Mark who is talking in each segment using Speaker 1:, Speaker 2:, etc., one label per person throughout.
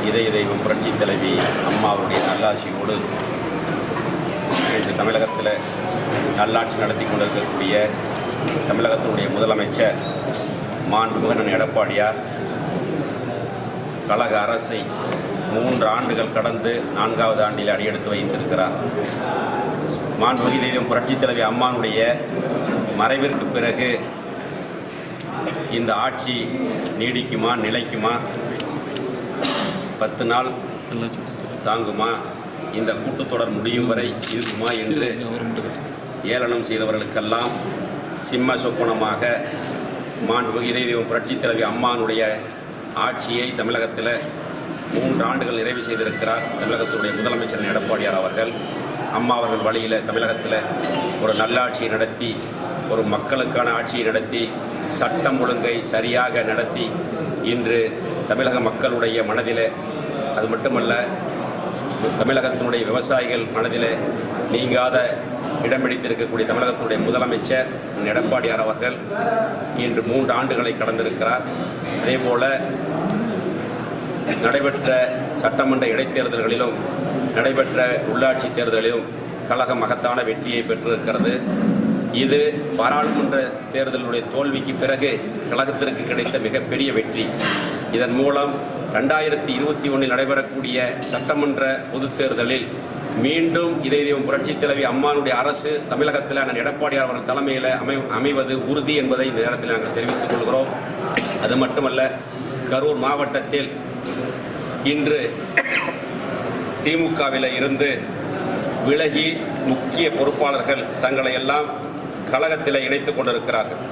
Speaker 1: இதய தெய்வம் புரட்சித் தலைவி அம்மாவுடைய நல்லாட்சியோடு இன்று தமிழகத்தில் நல்லாட்சி நடத்தி கொண்டிருக்கக்கூடிய தமிழகத்தினுடைய முதலமைச்சர் மாண்புமிகு எடப்பாடியார் கழக அரசை 3 ஆண்டுகள் கடந்து 4வது ஆண்டில் அடியெடுத்து வைத்திருக்கிறார். மாண்புமிகு இதய தெய்வம் புரட்சித் தலைவி அம்மானுடைய மறைவிற்கு பிறகு இந்த ஆட்சி நீடிக்குமா, நிலைக்குமா, 10 நாள் தாங்குமா, இந்த கூட்டத்தொடர் முடியும் வரை இருக்குமா என்று ஏளனம் செய்தவர்களுக்கெல்லாம் சிம்ம சொப்பனமாக மாண்புமிகு இதய தெய்வம் புரட்சித் தலைவி அம்மானுடைய ஆட்சியை தமிழகத்தில் 3 ஆண்டுகள் நிறைவு செய்திருக்கிறார் தமிழகத்துடைய முதலமைச்சர் எடப்பாடியார் அவர்கள். அம்மா அவர்கள் வழியில் தமிழகத்தில் ஒரு நல்லாட்சியை நடத்தி, ஒரு மக்களுக்கான ஆட்சியை நடத்தி, சட்டம் ஒழுங்கை சரியாக நடத்தி இன்று தமிழக மக்களுடைய மனதில், அது மட்டுமல்ல தமிழகத்தினுடைய விவசாயிகள் மனதில் நீங்காத இடம் பிடித்திருக்கக்கூடிய தமிழகத்தினுடைய முதலமைச்சர் எடப்பாடியார் அவர்கள் இன்று 3 ஆண்டுகளை கடந்திருக்கிறார். அதேபோல நடைபெற்ற சட்டமன்ற இடைத்தேர்தல்களிலும் நடைபெற்ற உள்ளாட்சி தேர்தலிலும் கழகம் மகத்தான வெற்றியை பெற்றிருக்கிறது. இது பாராளுமன்ற தேர்தலுடைய தோல்விக்கு பிறகு கழகத்திற்கு கிடைத்த மிகப்பெரிய வெற்றி. இதன் மூலம் 2021 நடைபெறக்கூடிய சட்டமன்ற பொதுத் தேர்தலில் மீண்டும் இதய தெய்வம் புரட்சித் தலைவி அம்மானுடைய அரசு தமிழகத்தில் எடப்பாடியார் அவர்கள் தலைமையில் அமைவது உறுதி என்பதை இந்த நேரத்தில் நாங்கள் தெரிவித்துக் கொள்கிறோம். அது மட்டுமல்ல, கரூர் மாவட்டத்தில் இன்று திமுகவில் இருந்து விலகி முக்கிய பொறுப்பாளர்கள் தங்களை எல்லாம் கழகத்தில் இணைத்துக் கொண்டிருக்கிறார்கள்.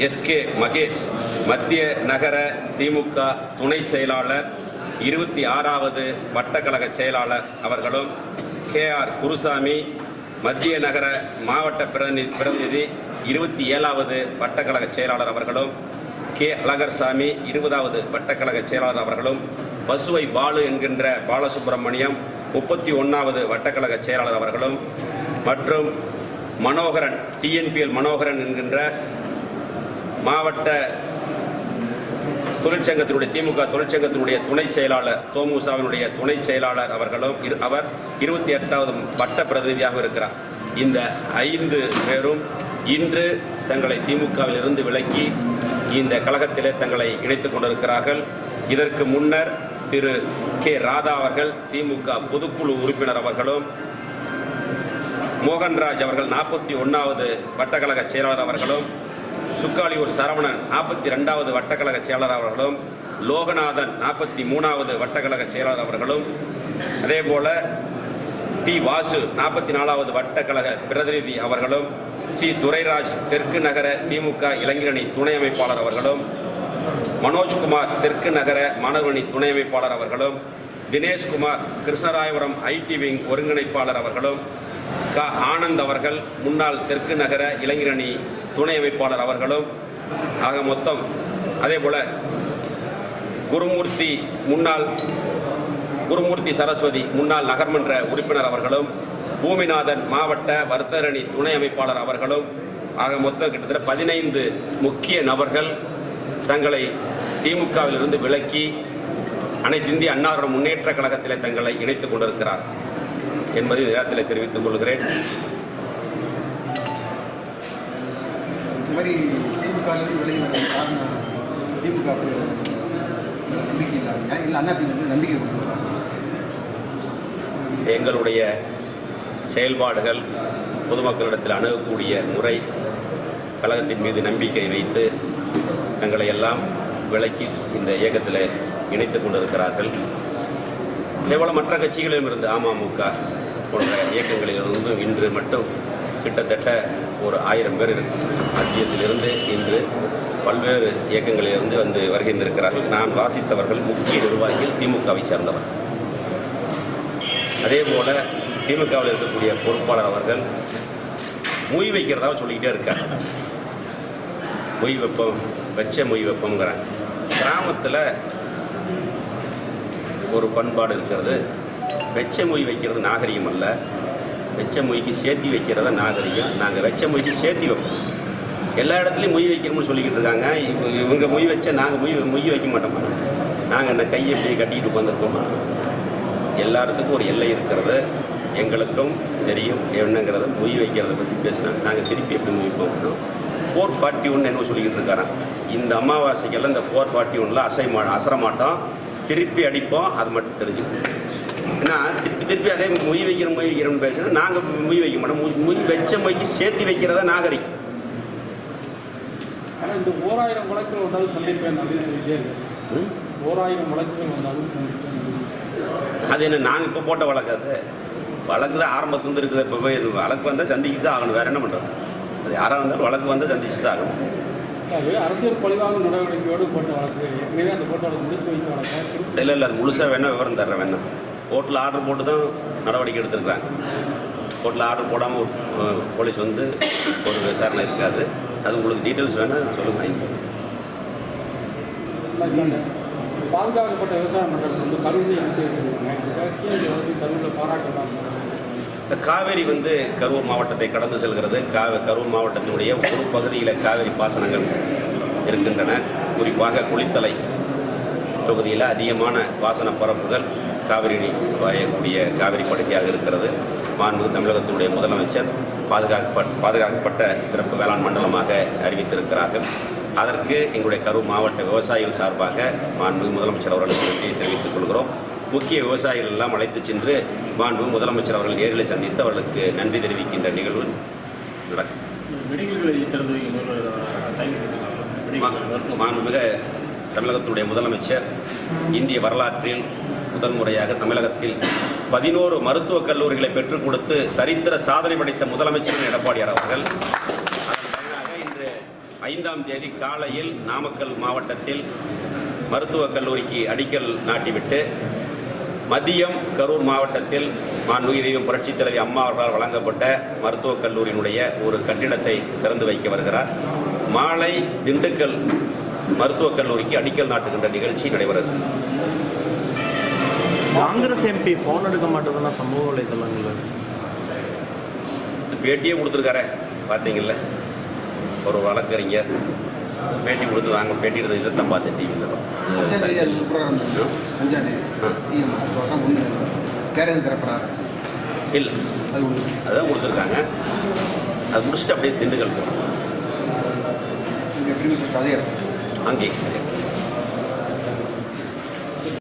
Speaker 1: எஸ்கே மகேஷ் மத்திய நகர திமுக துணை செயலாளர் 26வது வட்டக்கழக செயலாளர் அவர்களும், KR குருசாமி மத்திய நகர மாவட்ட பிரதிநிதி 27வது வட்டக்கழக செயலாளர் அவர்களும், K அழகர்சாமி 20வது வட்டக்கழக செயலாளர் அவர்களும், பசுவை பாலு என்கின்ற பாலசுப்ரமணியம் 31வது வட்டக்கழக செயலாளர் அவர்களும், மற்றும் மனோகரன் TNPL மனோகரன் என்கின்ற மாவட்ட தொழிற்சங்கத்தினுடைய திமுக தொழிற்சங்கத்தினுடைய துணை செயலாளர் தோமுசாவினுடைய துணை செயலாளர் அவர்களும், அவர் 28வது வட்ட பிரதிநிதியாக இருக்கிறார். இந்த 5 பேரும் இன்று தங்களை திமுகவில் இருந்து விலக்கி இந்த கழகத்திலே தங்களை இணைத்துக் கொண்டிருக்கிறார்கள். இதற்கு முன்னர் திரு K ராதா அவர்கள் திமுக பொதுக்குழு உறுப்பினர் அவர்களும், மோகன்ராஜ் அவர்கள் 41வது வட்டக்கழக செயலாளர் அவர்களும், சுக்காலியூர் சரவணன் 42வது வட்டக்கழக செயலாளர் அவர்களும், லோகநாதன் 43வது வட்டக்கழக செயலாளர் அவர்களும், அதேபோல டி வாசு 44வது வட்டக்கழக பிரதிநிதி அவர்களும், சி துரைராஜ் தெற்கு நகர திமுக இளைஞரணி துணை அமைப்பாளர் அவர்களும், மனோஜ்குமார் தெற்கு நகர மாணவரணி துணை அமைப்பாளர் அவர்களும், தினேஷ்குமார் கிருஷ்ணராயபுரம் IT விங் ஒருங்கிணைப்பாளர் அவர்களும், க ஆனந்த் அவர்கள் முன்னாள் தெற்கு நகர இளைஞரணி துணை அமைப்பாளர் அவர்களும், ஆக மொத்தம் அதேபோல குருமூர்த்தி சரஸ்வதி முன்னாள் நகர்மன்ற உறுப்பினர் அவர்களும், பூமிநாதன் மாவட்ட வர்த்தகரணி துணை அமைப்பாளர் அவர்களும், ஆக மொத்தம் கிட்டத்தட்ட 15 முக்கிய நபர்கள் தங்களை திமுகவில் இருந்து விலக்கி அனைத்து இந்திய அண்ணா திராவிட முன்னேற்ற கழகத்தில் தங்களை இணைத்துக் கொண்டிருக்கிறார் என்பதை நேரத்தில் தெரிவித்துக் கொள்கிறேன். எங்களுடைய செயல்பாடுகள் பொதுமக்களிடத்தில் அணுகக்கூடிய முறை கழகத்தின் மீது நம்பிக்கை வைத்து தங்களை எல்லாம் விலக்கி இந்த இயக்கத்தில் இணைத்துக் கொண்டிருக்கிறார்கள். இதேபோல் மற்ற கட்சிகளிலும் இருந்து அமமுக போன்ற இயக்கங்களிலிருந்து இன்று மட்டும் கிட்டத்தட்ட ஒரு 1000 பேர் மத்தியத்திலிருந்து இன்று பல்வேறு இயக்கங்களிலிருந்து வந்து வருகின்றிருக்கிறார்கள். நான் வாசித்தவர்கள் முக்கிய நிர்வாகிகள் திமுகவை சேர்ந்தவர். அதே போல் திமுகவில் இருக்கக்கூடிய பொறுப்பாளர் அவர்கள் மொய் வைக்கிறதாக சொல்லிக்கிட்டே இருக்காங்க. மொய் வெப்பம் வச்ச மொய் வெப்பம்ங்கிறாங்க. கிராமத்தில் ஒரு பண்பாடு இருக்கிறது. வெச்ச மொய் வைக்கிறது நாகரிகம் அல்ல, வெச்ச மொய்க்கு சேர்த்தி வைக்கிறத நாகரிகம். நாங்கள் வெச்ச மொய்க்கு சேர்த்தி வைப்போம். எல்லா இடத்துலையும் மொய் வைக்கணும்னு சொல்லிக்கிட்டு இருக்காங்க. இவங்க மொய் வச்சா நாங்கள் மொய் வைக்க மாட்டோமா? நாங்கள் இந்த கையை இப்படி கட்டிக்கிட்டு உட்காந்துருக்கோமா? எல்லாத்துக்கும் ஒரு எல்லை இருக்கிறது. எங்களுக்கும் தெரியும் என்னங்கிறத. மொய் வைக்கிறத பற்றி பேசினா நாங்கள் திருப்பி எப்படி மொய் வைப்போம்? 441 என்ன சொல்லிக்கிட்டு இருக்காராம். இந்த அமாவாசைக்கெல்லாம் இந்த 441 அசர மாட்டோம், திருப்பி அடிப்போம். அது மட்டும் தெரிஞ்சுக்கணும். ஏன்னா திருப்பி அதே மொய் வைக்கிறோம்னு பேசுனா நாங்கள் மொய் வைக்க மாட்டோம். மொய் வச்ச மொய்க்கு சேர்த்து வைக்கிறதா நாகரிகம்.
Speaker 2: ஆனால் இந்த 1000 வழக்குகள் வந்தாலும் சொல்லியிருப்பேன். 1000 வழக்குகள் வந்தாலும்
Speaker 1: அது என்ன நாங்கள் இப்போ போட்ட வழக்கு? அது வழக்கு தான் ஆரம்பத்துலேருந்து இருக்குது. இப்போ போய் வழக்கு வந்தால் சந்திச்சு தான் ஆகணும். வேறு என்ன பண்ணுறோம்? அது யாராக இருந்தாலும் வழக்கு வந்தால் சந்திச்சு தான் ஆகணும்.
Speaker 2: அது அரசியல் பழிவாங்கும் நடவடிக்கையோடு போட்ட வழக்கு. ஏற்கனவே அந்த போட்ட வழக்கு முடித்து வைத்த வழக்கு
Speaker 1: இல்லை அது முழுசாக வேணால் விவரம் தர்றேன். வேணாம், கோர்ட்டில் ஆர்டர் போட்டு தான் நடவடிக்கை எடுத்துருக்குறாங்க. கோர்ட்டில் ஆர்டர் போடாமல் போலீஸ் வந்து ஒரு விசாரணை இருக்காது. அது உங்களுக்கு டீட்டெயில்ஸ் வேணால் சொல்லுங்கள்.
Speaker 2: பாதுகாக்கப்பட்ட விவசாய மண்டலத்தில் வந்து கரூரில் கரூரில் பாராட்டலாம்.
Speaker 1: காவேரி வந்து கரூர் மாவட்டத்தை கடந்து செல்கிறது. கரூர் மாவட்டத்தினுடைய ஒரு பகுதியில் காவேரி பாசனங்கள் இருக்கின்றன. குறிப்பாக குளித்தலை தொகுதியில் அதிகமான பாசன பரப்புகள் காவிரி வாயக்கூடிய காவிரி படுகையாக இருக்கிறது. மாண்புமிகு தமிழகத்தினுடைய முதலமைச்சர் பாதுகாக்கப்பட்ட சிறப்பு வேளாண் மண்டலமாக அறிவித்திருக்கிறார்கள். அதற்கு எங்களுடைய கரூர் மாவட்ட விவசாயிகள் சார்பாக மாண்புமிகு முதலமைச்சர் அவர்களுக்கு நன்றியை தெரிவித்துக் கொள்கிறோம். முக்கிய விவசாயிகள் எல்லாம் அழைத்து சென்று மாண்புமிகு முதலமைச்சர் அவர்கள் நேரில் சந்தித்து அவர்களுக்கு நன்றி தெரிவிக்கின்ற நிகழ்வு நடக்கும். மாண்புமிகு தமிழகத்துடைய முதலமைச்சர் இந்திய வரலாற்றில் முதல் முறையாக தமிழகத்தில் 11 மருத்துவக் கல்லூரிகளை பெற்றுக் கொடுத்து சரித்திர சாதனை படைத்த முதலமைச்சர் எடப்பாடியார் அவர்கள் இன்று 5ஆம் தேதி காலையில் நாமக்கல் மாவட்டத்தில் மருத்துவக் கல்லூரிக்கு அடிக்கல் நாட்டிவிட்டு மதியம் கரூர் மாவட்டத்தில் மாண்புமிகு தெய்வம் புரட்சித் தலைவி அம்மா அவர்களால் வழங்கப்பட்ட மருத்துவக் கல்லூரியினுடைய ஒரு கட்டிடத்தை திறந்து வைக்க வருகிறார். மாலை திண்டுக்கல் மருத்துவக் கல்லூரிக்கு அடிக்கல் நாட்டுகின்ற நிகழ்ச்சி நடைபெறுகிறது.
Speaker 3: காங்கிரஸ் எம்பி ஃபோன் எடுக்க மாட்டேதுன்னா சமூக வலைதளங்கள்
Speaker 1: பேட்டியே கொடுத்துருக்காரு. பார்த்தீங்கல்ல, ஒரு வழக்கறிஞர் பேட்டி கொடுத்து வாங்க பேட்டி எடுத்த இதை தான் பார்த்தேன் டிவியில். இல்லை அதுதான் கொடுத்துருக்காங்க. அது முடிச்சுட்டு அப்படியே திண்டுக்கல் போகிறோம். அங்கே